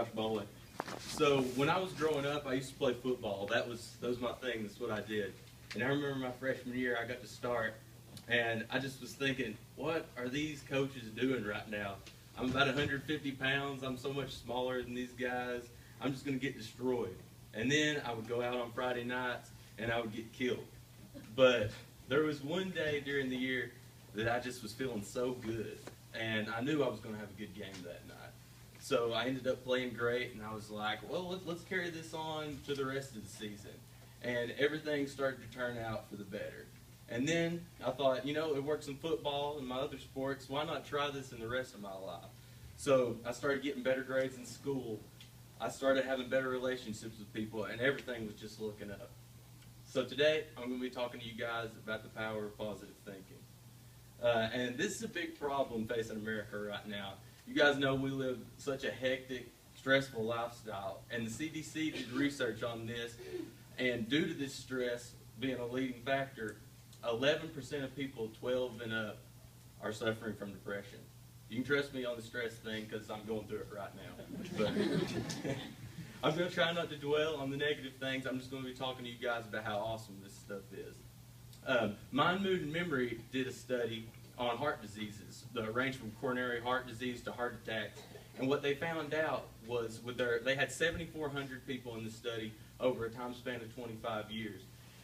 Josh Bowling. So when I was growing up, I used to play football. That was my thing. That's what I did. And I remember my freshman year, I got to start, and I just was thinking, what are these coaches doing right now? I'm about 150 pounds. I'm so much smaller than these guys. I'm just going to get destroyed. And then I would go out on Friday nights, and I would get killed. But there was one day during the year that I just was feeling so good, and I knew I was going to have a good game that night. So I ended up playing great, and I was like, well, let's carry this on to the rest of the season. And everything started to turn out for the better. And then I thought, you know, it works in football and my other sports. Why not try this in the rest of my life? So I started getting better grades in school. I started having better relationships with people, and everything was just looking up. So today, I'm going to be talking to you guys about the power of positive thinking. And this is a big problem facing America right now. You guys know we live such a hectic, stressful lifestyle, and the CDC did research on this, and due to this stress being a leading factor, 11% of people 12 and up are suffering from depression. You can trust me on the stress thing because I'm going through it right now. But I'm going to try not to dwell on the negative things. I'm just going to be talking to you guys about how awesome this stuff is. Mind, Mood, and Memory did a study on heart diseases, that range from coronary heart disease to heart attacks. And what they found out was they had 7,400 people in the study over a time span of 25 years.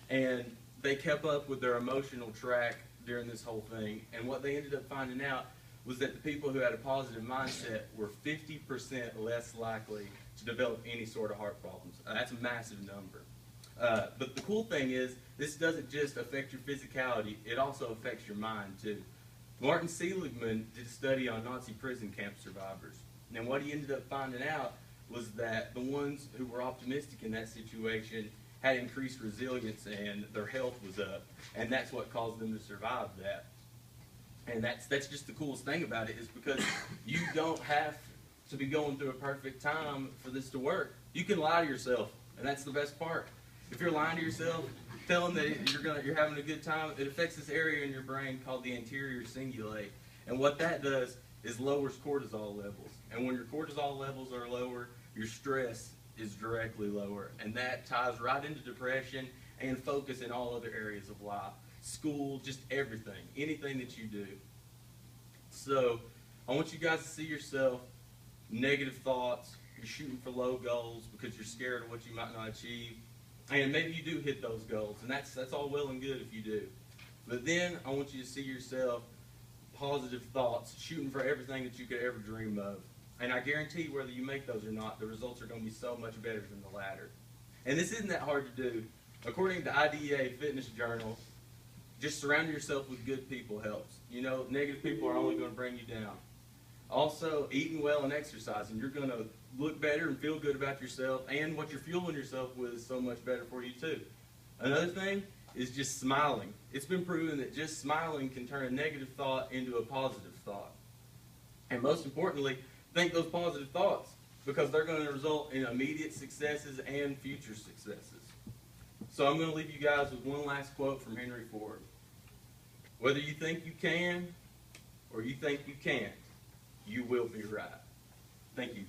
And they kept up with their emotional track during this whole thing. And what they ended up finding out was that the people who had a positive mindset were 50% less likely to develop any sort of heart problems. That's a massive number. But the cool thing is, this doesn't just affect your physicality, it also affects your mind too. Martin Seligman did a study on Nazi prison camp survivors. And what he ended up finding out was that the ones who were optimistic in that situation had increased resilience and their health was up. And that's what caused them to survive that. And that's just the coolest thing about it, is because you don't have to be going through a perfect time for this to work. You can lie to yourself, and that's the best part. If you're lying to yourself, telling that you're having a good time, it affects this area in your brain called the anterior cingulate. And what that does is lowers cortisol levels. And when your cortisol levels are lower, your stress is directly lower. And that ties right into depression and focus in all other areas of life. School, just everything, anything that you do. So I want you guys to see yourself, negative thoughts, you're shooting for low goals because you're scared of what you might not achieve. And maybe you do hit those goals, and that's all well and good if you do. But then I want you to see yourself positive thoughts, shooting for everything that you could ever dream of. And I guarantee whether you make those or not, the results are going to be so much better than the latter. And this isn't that hard to do. According to IDEA Fitness Journal, just surrounding yourself with good people helps. You know, negative people are only going to bring you down. Also, eating well and exercising, you're going to look better and feel good about yourself, and what you're fueling yourself with is so much better for you too. Another thing is just smiling. It's been proven that just smiling can turn a negative thought into a positive thought. And most importantly, think those positive thoughts, because they're going to result in immediate successes and future successes. So I'm going to leave you guys with one last quote from Henry Ford. Whether you think you can or you think you can't, you will be right. Thank you.